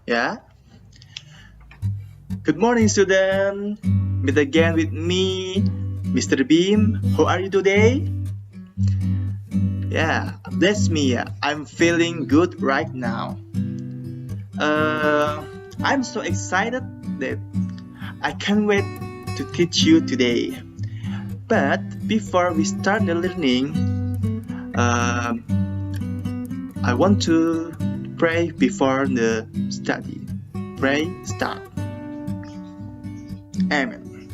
Ya. Good morning, student. Meet again with me, Mr. Beam. How are you today? Yeah, that's me. I'm feeling good right now. I'm so excited that I can't wait to teach you today. But before we start the learning, I want to pray before the study. Pray, start. Amen.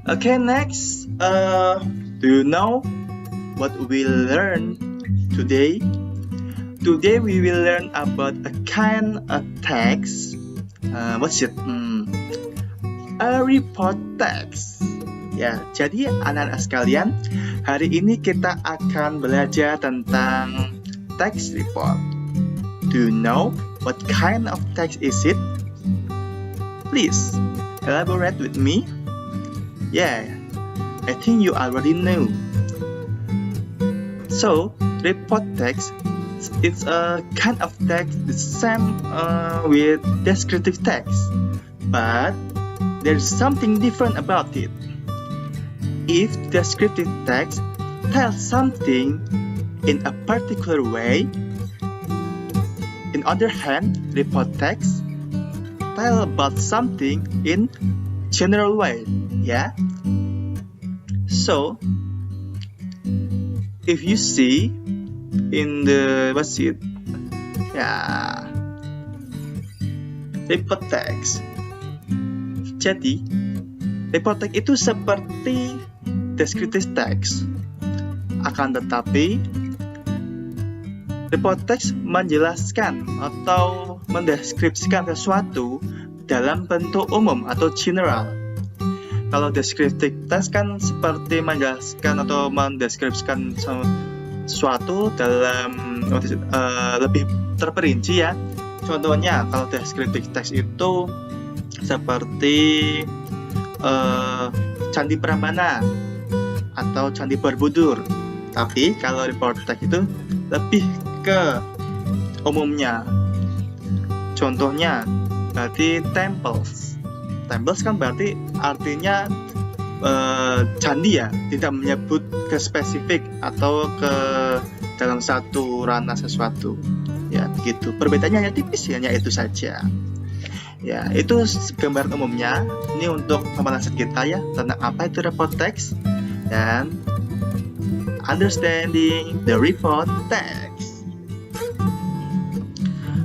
Okay, next, do you know what we'll learn today? Today we will learn about a kind of text. What's it? A report text. Ya, jadi anak-anak sekalian, hari ini kita akan belajar tentang text report. Do you know what kind of text is it? Please elaborate with me. Yeah, I think you already know. So, report text is a kind of text the same with descriptive text, but there's something different about it. If descriptive text tells something in a particular way, on the other hand, report text tell about something in general way. Yeah. So, if you see in the report text. Jadi, report text itu seperti descriptive text. Akan tetapi, report text menjelaskan atau mendeskripsikan sesuatu dalam bentuk umum atau general. Kalau descriptive text kan seperti menjelaskan atau mendeskripsikan sesuatu dalam lebih terperinci ya. Contohnya kalau descriptive text itu seperti Candi Prambanan atau Candi Borobudur. Tapi kalau report text itu lebih ke umumnya. Contohnya berarti temples. Temples kan berarti artinya candi ya, tidak menyebut ke spesifik atau ke dalam satu ranah sesuatu. Ya, begitu. Perbedaannya hanya tipis, hanya itu saja. Ya, itu gambaran umumnya. Ini untuk pemanasan kita ya, tentang apa itu report text dan understanding the report text.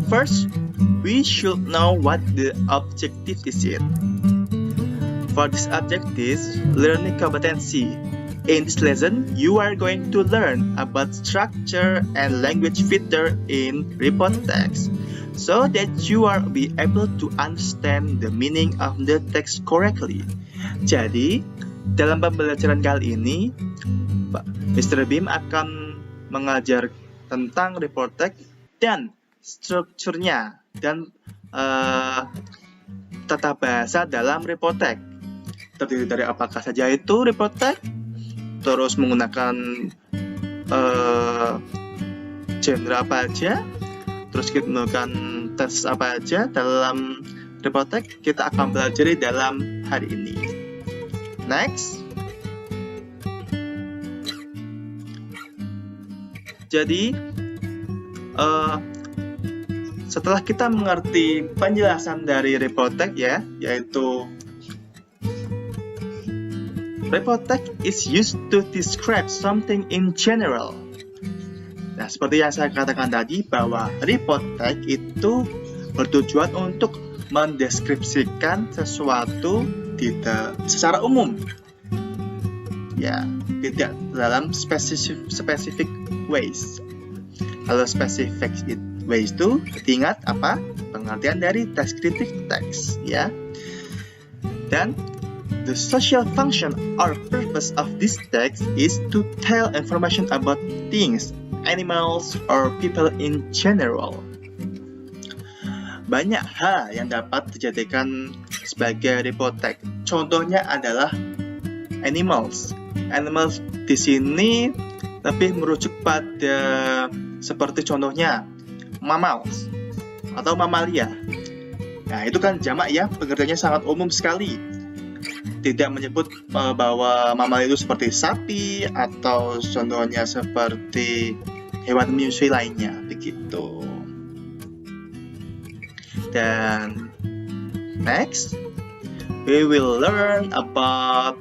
First, we should know what the objective is it. For this objective, learning competency. In this lesson, you are going to learn about structure and language filter in report text, so that you are be able to understand the meaning of the text correctly. Jadi, dalam pembelajaran kali ini, Mr. Beam akan mengajar tentang report text dan strukturnya dan tata bahasa dalam report text. Terdiri dari apakah saja itu report text, terus menggunakan genre apa aja, terus kita menggunakan tes apa aja dalam report text, kita akan belajar dalam hari ini. Next. Jadi, setelah kita mengerti penjelasan dari report text ya, yaitu report text is used to describe something in general. Nah, seperti yang saya katakan tadi bahwa report text itu bertujuan untuk mendeskripsikan sesuatu secara umum. Ya, tidak dalam specific ways. Kalau specific ways itu ingat apa? Pengertian dari descriptive text ya. Dan the social function or purpose of this text is to tell information about things, animals, or people in general. Banyak hal yang dapat dijadikan sebagai report text. Contohnya adalah animals. Animals di sini lebih merujuk pada seperti contohnya mammals. atau mamalia. Nah, itu kan jamak ya, pengertiannya sangat umum sekali. Tidak menyebut bahwa mamalia itu seperti sapi atau contohnya seperti hewan menyusui lainnya, begitu. Dan next, we will learn about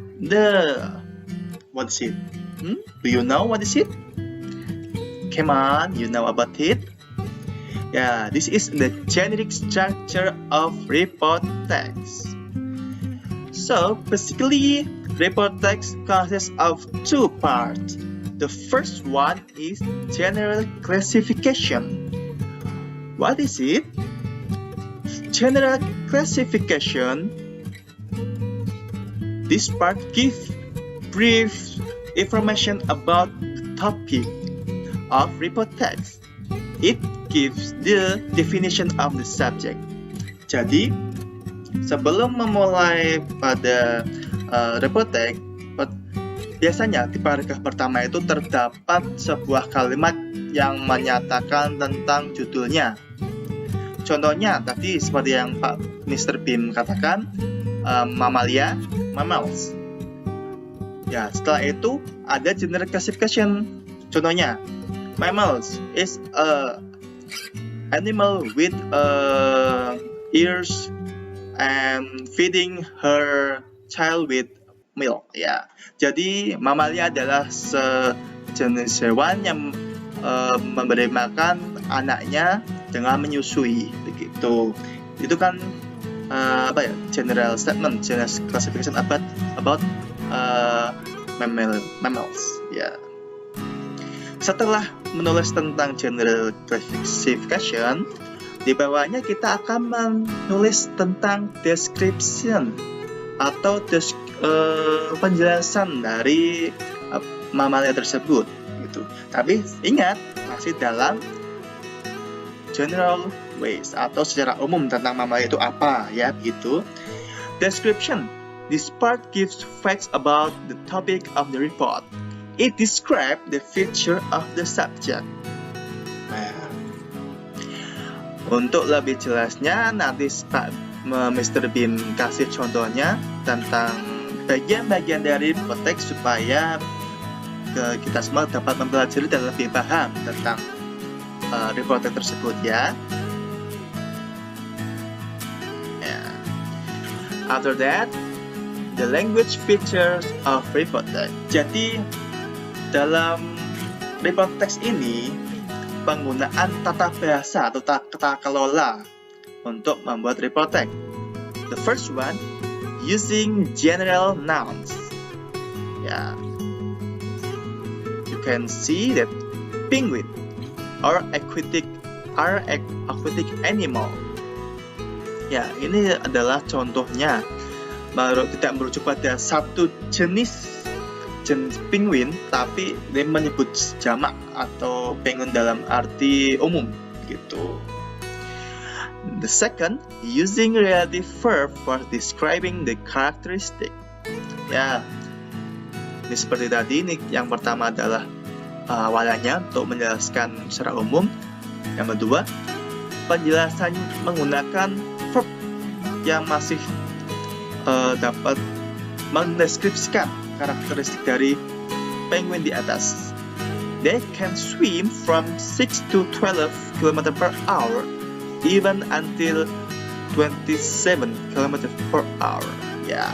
what is it? Do you know what is it? Come on, you know about it? Yeah, this is the generic structure of report text. So, basically, report text consists of two parts. The first one is general classification. What is it? General classification. This part gives brief information about the topic of report text. It gives the definition of the subject. Jadi, sebelum memulai pada report text, biasanya di paragraf pertama itu terdapat sebuah kalimat yang menyatakan tentang judulnya. Contohnya tadi seperti yang Pak Mr. Bim katakan, mamalia, mammals. Ya, setelah itu ada general classification. Contohnya, mammals is a animal with ears and feeding her child with milk. Ya, jadi mamalia adalah sejenis hewan yang memberi makan anaknya dengan menyusui, begitu. Itu kan general statement, general classification about mammals. Ya. Setelah menulis tentang general classification, di bawahnya kita akan menulis tentang description atau penjelasan dari mamalia tersebut, gitu. Tapi ingat, masih dalam general ways atau secara umum tentang mamalia itu apa, ya, gitu. Description. This part gives facts about the topic of the report. It describes the feature of the subject. Nah, untuk lebih jelasnya nanti Pak Mr. Bim kasih contohnya tentang bagian-bagian dari report text supaya kita semua dapat mempelajari dan lebih paham tentang report text tersebut, ya. After that, the language features of report text. Jadi dalam report text ini, penggunaan tata bahasa atau tata kelola untuk membuat report text. The first one, using general nouns. Ya, you can see that penguin are aquatic animal. Ya, ini adalah contohnya. Tidak merujuk pada satu jenis penguin, tapi dia menyebut jamak atau penguin dalam arti umum, gitu. The second, using relative verb for describing the characteristic. Ya, ini seperti tadi. Ini yang pertama adalah awalannya untuk menjelaskan secara umum. Yang kedua, penjelasan menggunakan verb yang masih dapat mendeskripsikan karakteristik dari penguin di atas. They can swim from 6 to 12 km per hour, even until 27 km per hour. Ya,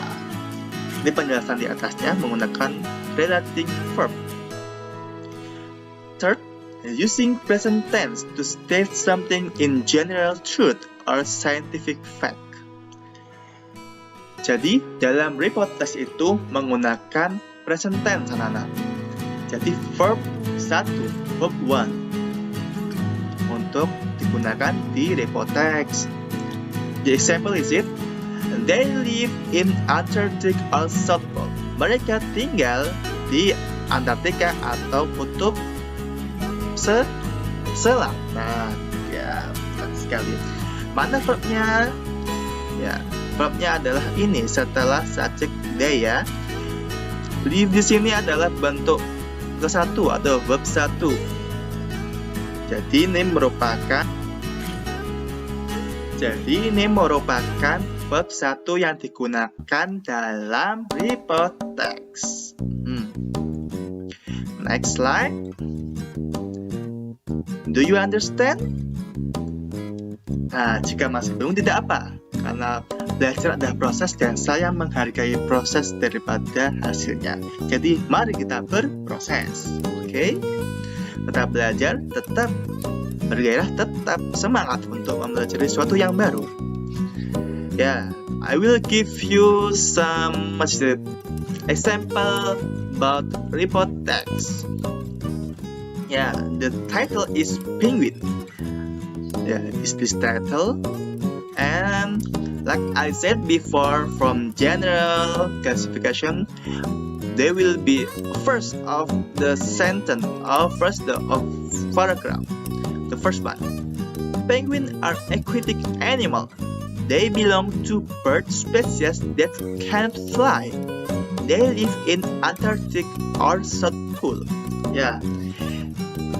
ini penjelasan di atasnya menggunakan relative verb. Third, using present tense to state something in general truth or scientific fact. Jadi, dalam report text itu menggunakan present tense, anak-anak. Jadi, verb 1, verb 1 untuk digunakan di report text. The example is it, they live in Antarctic or South Pole. Mereka tinggal di Antartika atau kutub selam. Nah, ya, bagus sekali. Mana verbnya? Ya, verbnya adalah ini setelah subjek they, ya. Live di sini adalah bentuk ke-1 atau verb 1. Jadi ini merupakan Jadi ini merupakan verb 1 yang digunakan dalam report text. Next slide. Do you understand? Nah, jika masih bingung tidak apa, karena belajar adalah proses dan saya menghargai proses daripada hasilnya. Jadi mari kita berproses, oke? Tetap belajar, tetap bergairah, tetap semangat untuk mempelajari sesuatu yang baru. I will give you some example about report text. The title is Penguin. Is this title? And like I said before, from general classification, they will be first of the sentence or first of paragraph. The first one. Penguins are aquatic animal. They belong to bird species that cannot fly. They live in Antarctic or South Pole.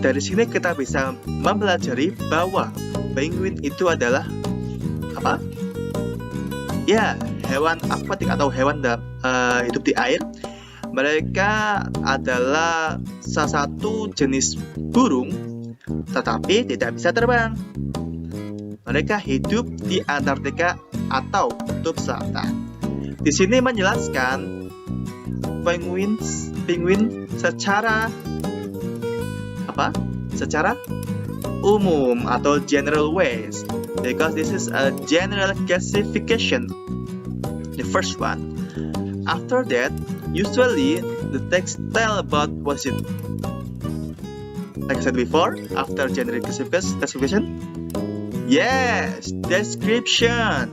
Dari sini kita bisa mempelajari bahwa penguin itu adalah apa? Hewan akuatik atau hewan hidup di air. Mereka adalah salah satu jenis burung, tetapi tidak bisa terbang. Mereka hidup di Antartika atau Kutub Selatan. Di sini menjelaskan penguin secara secara umum atau general ways, because this is a general classification. The first one. After that, usually the text tell about what's it. Like I said before, after general classification, description.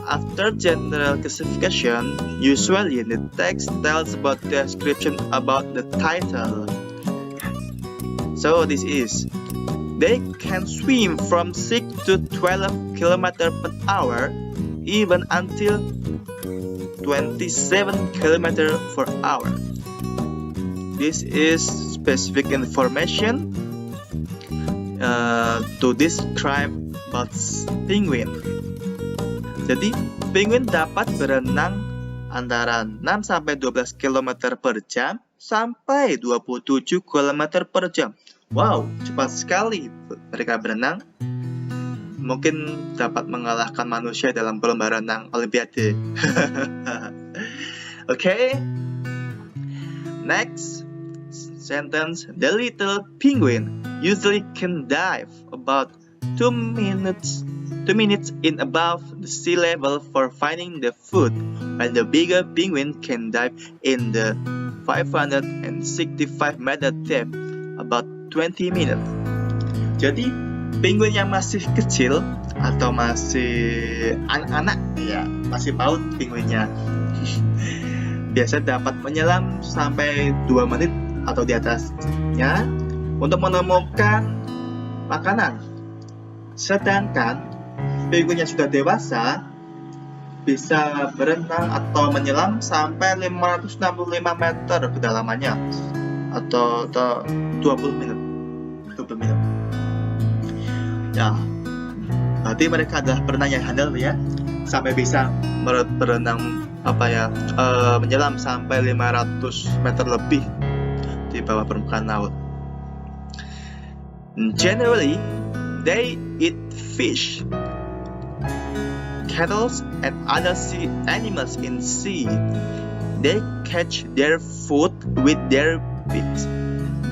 After general classification, usually the text tells about description about the title. So this is, they can swim from 6 to 12 km per hour, even until 27 km per hour. This is specific information to describe about penguin. Jadi, penguin dapat berenang antara 6 sampai 12 km per jam sampai 27 km per jam. Wow, cepat sekali mereka berenang. Mungkin dapat mengalahkan manusia dalam lomba renang Olimpiade. Okay. Next sentence. The little penguin usually can dive about 2 minutes in above the sea level for finding the food, while the bigger penguin can dive in the 565 meter depth about 20 minutes. Jadi penguin yang masih kecil atau masih anak-anak, masih paut penguinnya, biasa dapat menyelam sampai 2 menit atau di atasnya untuk menemukan makanan. Sedangkan penguin yang sudah dewasa bisa berenang atau menyelam sampai 565 meter kedalamannya atau 20 menit. Berarti mereka adalah perenang yang handal sampai bisa berenang menyelam sampai 500 meter lebih di bawah permukaan laut. Generally, they eat fish, cattle, and other sea animals in sea. They catch their food with their beaks.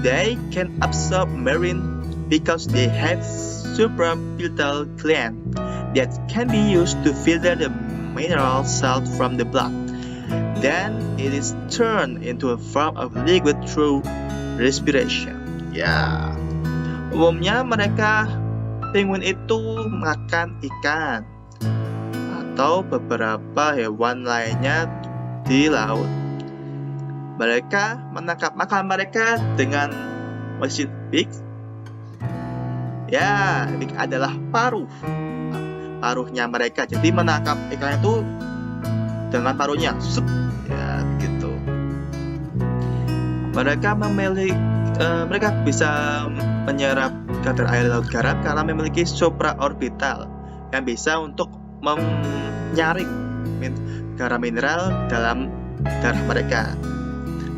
They can absorb marine because they have supraphytal gland that can be used to filter the mineral salt from the blood. Then it is turned into a form of liquid through respiration. Umumnya penguin itu makan ikan atau beberapa hewan lainnya di laut. Mereka menangkap makan mereka dengan beak. Beak adalah paruhnya mereka. Jadi menangkap ikan itu dengan paruhnya. Begitu. Mereka bisa menyerap kadar air laut garam karena memiliki supraorbital yang bisa untuk menyaring garam mineral dalam darah mereka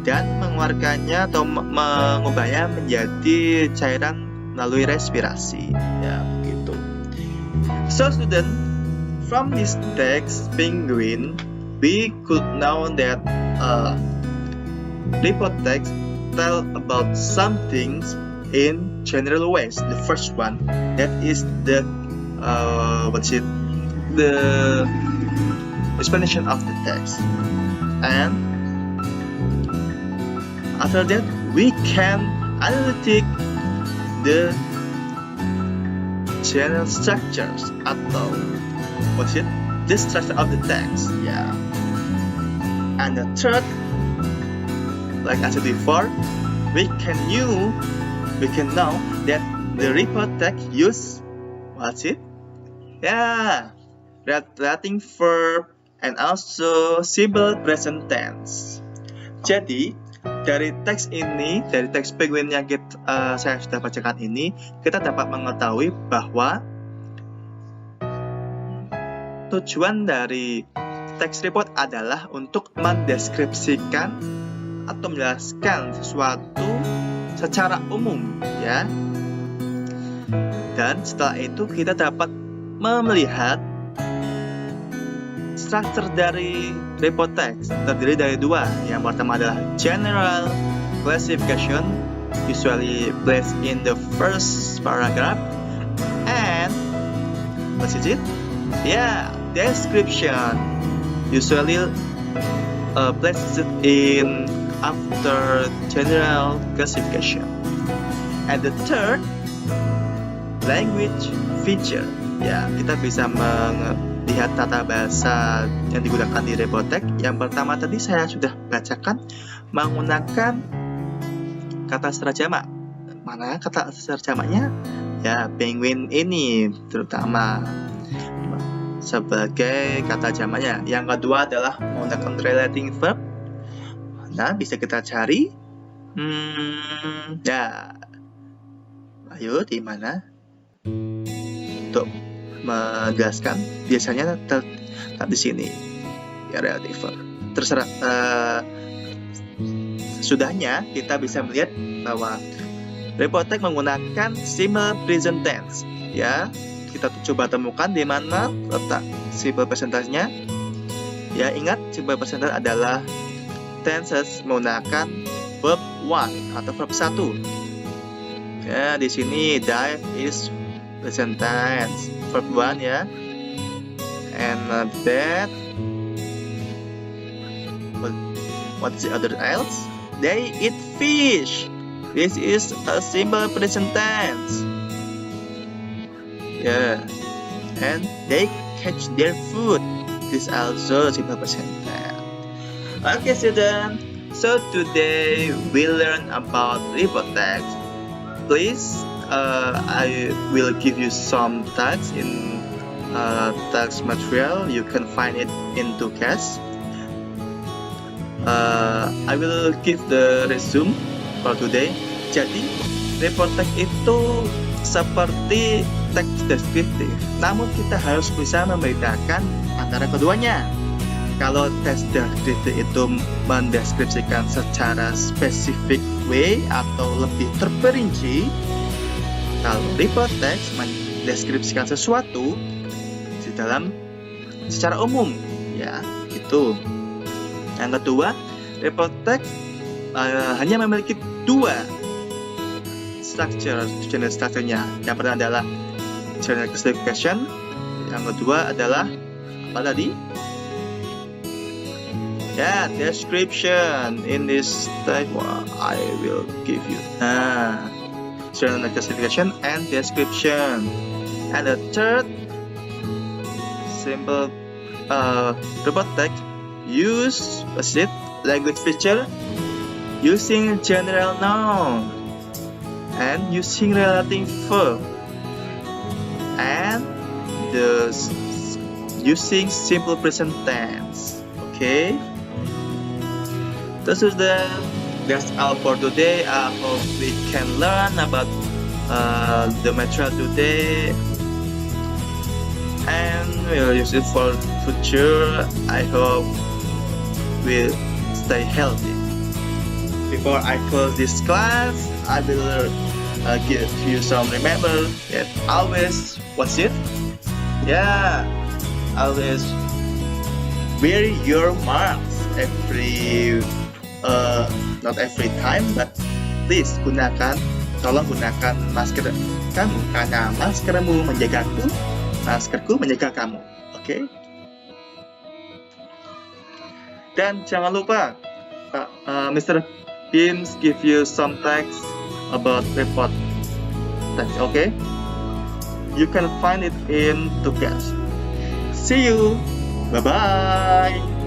dan mengeluarkannya atau mengubahnya menjadi cairan melalui respirasi, ya begitu. So student, from this text penguin, we could know that report text tell about some things in general ways. The first one, that is the the explanation of the text, and after that we can analytic the general structures atau the structure of the text, yeah. And the third, like I said before, we can know that the report text use relating verb and also simple present tense. Jadi dari teks penguin yang saya sudah bacakan ini, kita dapat mengetahui bahwa tujuan dari teks report adalah untuk mendeskripsikan atau menjelaskan sesuatu secara umum, ya. Dan setelah itu kita dapat melihat struktur dari report text terdiri dari dua. Yang pertama adalah general classification, usually placed in the first paragraph, and description, usually placed in after general classification. And the third, language feature. Ya, kita bisa melihat tata bahasa yang digunakan di report text. Yang pertama tadi saya sudah bacakan menggunakan kata serajama. Mana kata serajamanya? Ya, penguin ini terutama sebagai kata jamanya. Yang kedua adalah menggunakan relating verb. Nah, bisa kita cari. Ayo di mana? Untuk menjelaskan biasanya di sini. Ya, relating verb. Terserah. Sesudahnya kita bisa melihat bahwa report text menggunakan simple present tense. Ya, kita coba temukan di mana letak simple present tense-nya. Ya, ingat simple present tense adalah tenses menggunakan verb 1 atau verb 1. Ya, di sini dive is present tense, verb 1 ya. And that, what's the other else? They eat fish. This is a simple present tense. Yeah. And they catch their food. This also simple present tense. Okay, student. So today we learn about report text. Please, I will give you some text in text material. You can find it in Ducas. I will give the resume for today. Jadi, report text itu seperti teks deskriptif, namun kita harus bisa membedakan antara keduanya. Kalau teks deskriptif itu mendeskripsikan secara spesifik way atau lebih terperinci, kalau report text mendeskripsikan sesuatu di dalam secara umum, ya itu. Yang kedua, report text hanya memiliki dua general structure-nya. Yang pertama adalah general classification, yang kedua adalah apa tadi? Ya, description. In this type, I will give you general classification and description. And the third simple report text use language feature using general noun and using relating verb and using simple present tense. Okay, that's all for today. I hope we can learn about the material today, will use it for future. I hope we'll stay healthy. Before I close this class, I will give you some remember that always what's it? Yeah, always wear your masks every not every time, but please tolong gunakan masker kamu karena maskermu menjagaku, maskerku menjaga kamu. Oke? Dan jangan lupa Mr. Beams give you some text about report text. Okay? You can find it in tugas. See you. Bye bye.